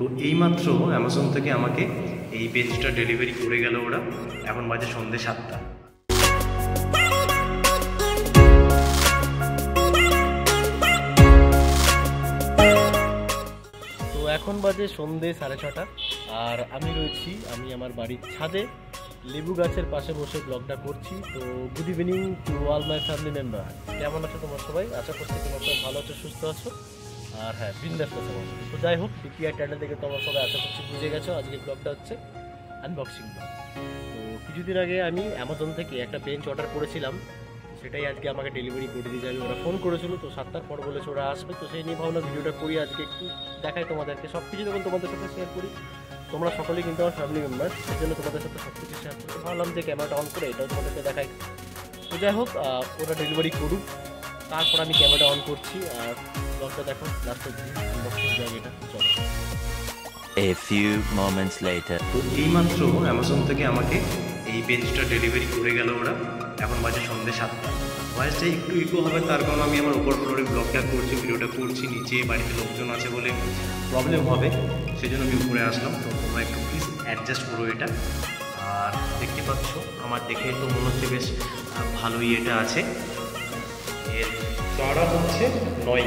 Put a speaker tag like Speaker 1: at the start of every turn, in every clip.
Speaker 1: তো এইমাত্র অ্যামাজন থেকে আমাকে এই বেঞ্চটা ডেলিভারি করে গেল ওরা। এখন বাজে সন্ধ্যে 7টা। তো এখন বাজে সন্ধ্যে 6:30 আর আমি রয়েছি আমার বাড়ির ছাদে লেবু গাছের পাশে বসে ব্লগটা করছি। তো good evening to all my family member. কেমন আছো তোমরা সবাই? আশা করছি তোমরা সবাই ভালো আছো, সুস্থ আছো, আর হ্যাঁ বিন্দাস আছো। তো যাই হোক, পিপিআর টাইটেল থেকে তোমরা সবাই আশা করছি বুঝে গেছো আজকে ব্লগটা হচ্ছে আনবক্সিং ব্লগ। তো কিছুদিন আগে আমি অ্যামাজন থেকে একটা বেঞ্চ অর্ডার করেছিলাম, সেটাই আজকে আমাকে ডেলিভারি করে দিয়ে যাবে। ওরা ফোন করেছিল, তো 7টার পর বলেছে ওরা আসবে। তো সেই নিয়ে ভাবলাম ভিডিওটা করি আজকে, একটু দেখাই তোমাদেরকে, সব কিছু যখন তোমাদের সাথে শেয়ার করি। তোমরা সকলেই কিন্তু আমার ফ্যামিলি মেম্বার, সেই জন্য তোমাদের সাথে সব কিছু শেয়ার করতে ভাবলাম যে ক্যামেরাটা অন করে এটাও তোমাদেরকে দেখাই। তো যাই হোক, ওরা ডেলিভারি করুক, তারপর আমি ক্যামেরাটা অন করছি আর ব্লগটা দেখো লাস্টের দিন আনবক্সিং ব্লগ। এটা চলো।
Speaker 2: A few moments later.
Speaker 1: তো এইমাত্র অ্যামাজন থেকে আমাকে এই বেঞ্চটা ডেলিভারি করে গেল ওরা। এখন বাজে সন্ধ্যে 7টা। ভয়েসটা একটু ইকো হবে, তার কারণ আমি আমার উপর ফ্লোরে ব্লগটা করছি, ভিডিওটা করছি, নিচে বাড়িতে লোকজন আছে বলে প্রবলেম হবে, সেই জন্য আমি উপরে আসলাম। তো তোমরা একটু প্লিজ অ্যাডজাস্ট করো এটা। আর দেখতে পাচ্ছ আমার দেখে তো মনে হচ্ছে বেশ ভালোই এটা আছে। এর চওড়া হচ্ছে 9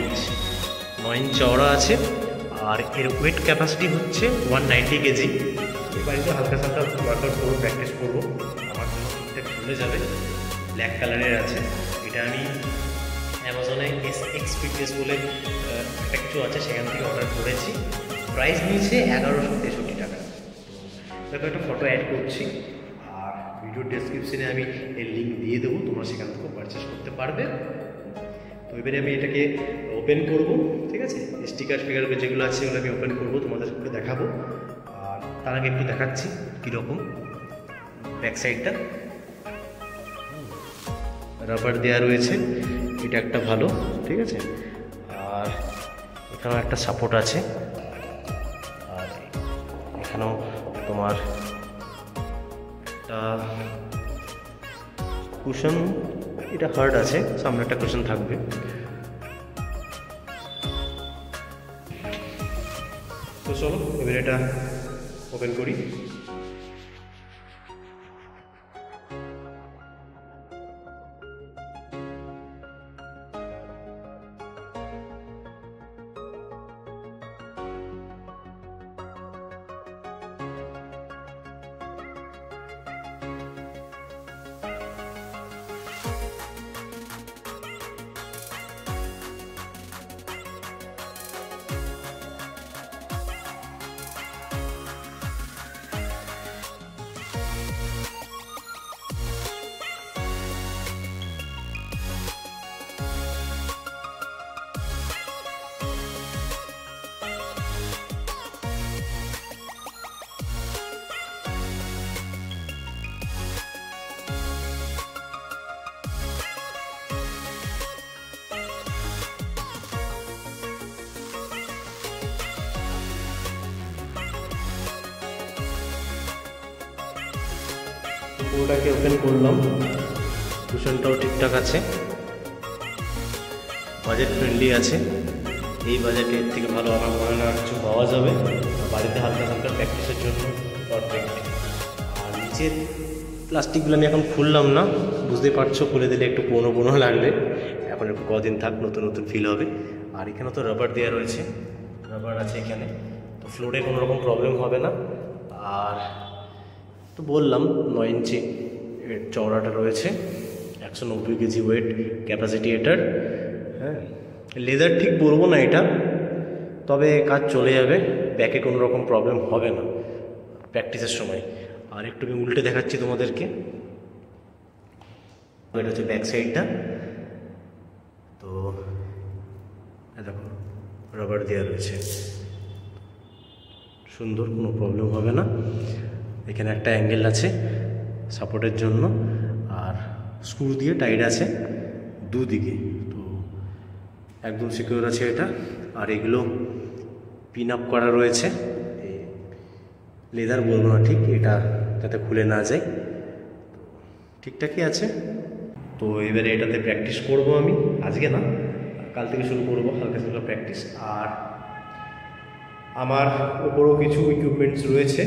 Speaker 1: ইঞ্চ চওড়া আছে, আর এর ওয়েট ক্যাপাসিটি হচ্ছে 190 কেজি। এই বাড়িতে হালকা সালকা ওয়ার্কআউট করবো, প্র্যাকটিস করবো, আমার জন্য ঠিকঠাক চলে যাবে। ব্ল্যাক কালারের আছে এটা। আমি অ্যামাজনে এক্সপিরিয়েন্স বলে একটা কিছু আছে, সেখান থেকে অর্ডার করেছি। প্রাইস নিয়েছে 1163 টাকা। দেখো একটা ফটো অ্যাড করছি, আর ভিডিও ডেসক্রিপশনে আমি এর লিঙ্ক দিয়ে দেবো, তোমরা সেখান থেকে পারচেস করতে পারবে। তো এবারে আমি এটাকে ওপেন করব, ঠিক আছে? স্টিকার যেগুলো আছে সেগুলো আমি ওপেন করবো, তোমাদেরকে দেখাবো। আর তার আগে একটু দেখাচ্ছি কীরকম ব্যাক সাইডটা। রাবার দেওয়া রয়েছে, এটা একটা ভালো, ঠিক আছে। আর এখানেও একটা সাপোর্ট আছে, আর এখানেও তোমার একটা কুশন, এটা হার্ড আছে, সামনে একটা কুশন থাকবে। তো চলো এবার এটা ওপেন করি। পুরোটাকে ওপেন করলাম, কুশনটাও ঠিকঠাক আছে, বাজেট ফ্রেন্ডলি আছে। এই বাজেটের থেকে ভালো আমার মনে না কিছু পাওয়া যাবে। বাড়িতে হালকা হালকা প্র্যাকটিসের জন্য পারফেক্ট। আর নিচের প্লাস্টিকগুলো আমি এখন খুললাম না, বুঝতেই পারছো, খুলে দিলে একটু পুরনো লাগবে। এখন একটু কদিন থাক, নতুন নতুন ফিল হবে। আর এখানে তো রাবার দেওয়া রয়েছে, রাবার আছে এখানে, তো ফ্লোরে কোনো রকম প্রবলেম হবে না। আর তো বললাম 9 ইঞ্চি এর চওড়াটা রয়েছে, 190 কেজি ওয়েট ক্যাপাসিটি এটার। হ্যাঁ, লেদার ঠিক বলবো না এটা, তবে কাজ চলে যাবে, ব্যাকে কোনো রকম প্রবলেম হবে না প্র্যাকটিসের সময়। আর একটু আমি উল্টে দেখাচ্ছি তোমাদেরকে। এটা হচ্ছে ব্যাক সাইডটা। তো দেখো রাবার দেওয়া রয়েছে, সুন্দর, কোনো প্রবলেম হবে না। এখানে একটা অ্যাঙ্গেল আছে সাপোর্টের জন্য, আর স্ক্রু দিয়ে টাইট আছে দুদিকে, তো একদম সিকিউর আছে এটা। আর এগুলো পিন আপ করা রয়েছে, লেদার বলবো না ঠিক, এটা যাতে খুলে না যায়, ঠিকঠাকই আছে। তো এবারে এটাতে প্র্যাকটিস করব আমি, আজকে না কাল থেকে শুরু করব হালকা হালকা প্র্যাকটিস। আর আমার উপরও কিছু ইকুইপমেন্টস রয়েছে,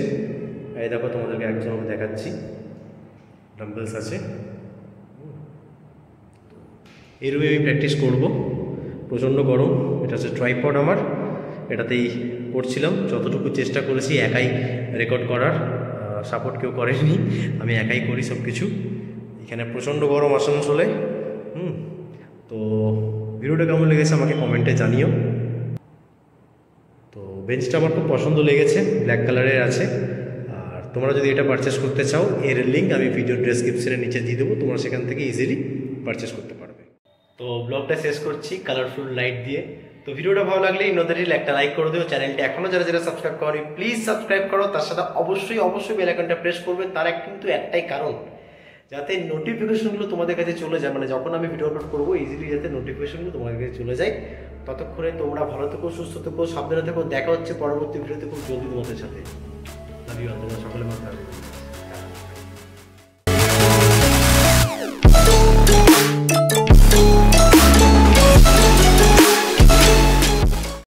Speaker 1: এই দেখো তোমাদেরকে একজন দেখাচ্ছি, ডাম্বেলস আছে। এই রুমে আমি প্র্যাকটিস করব, প্রচণ্ড গরম। এটা হচ্ছে ট্রাইপড আমার, এটাতেই করছিলাম, যতটুকু চেষ্টা করেছি একাই রেকর্ড করার, সাপোর্ট কেউ করেনি, আমি একাই করি সব কিছু। এখানে প্রচণ্ড গরম আসানসোলে। তো ভিডিওটা কেমন লেগেছে আমাকে কমেন্টে জানিও। তো বেঞ্চটা আমার খুব পছন্দ লেগেছে, ব্ল্যাক কালারের আছে। আর তোমরা যদি এটা পারচেস করতে চাও, এর লিঙ্ক আমি ভিডিও ডেসক্রিপশনের নিচে দিয়ে দেবো, তোমরা সেখান থেকে ইজিলি পারচেস করতে পারবে। তো ব্লগটা শেষ করছি কালারফুল লাইট দিয়ে। তো ভিডিওটা ভালো লাগলে ইনোদারিল একটা লাইক করে দিও, চ্যানেলটা এখনও যারা সাবস্ক্রাইব করো প্লিজ সাবস্ক্রাইব করো, তার সাথে অবশ্যই বেল আইকনটা প্রেস করবে। তার কিন্তু একটাই কারণ, যাতে নোটিফিকেশনগুলো তোমাদের কাছে চলে যায়, মানে যখন আমি ভিডিও আপলোড করবো ইজিলি যাতে নোটিফিকেশনগুলো তোমাদের কাছে চলে যায়। ততক্ষণে তোমরা ভালো থেকো, সুস্থ থেকো, সাবধানে থেকো। দেখা হচ্ছে পরবর্তী ভিডিওতে খুব জলদি তোমাদের সাথে। তোমরা সকলে ভালো থাকবে।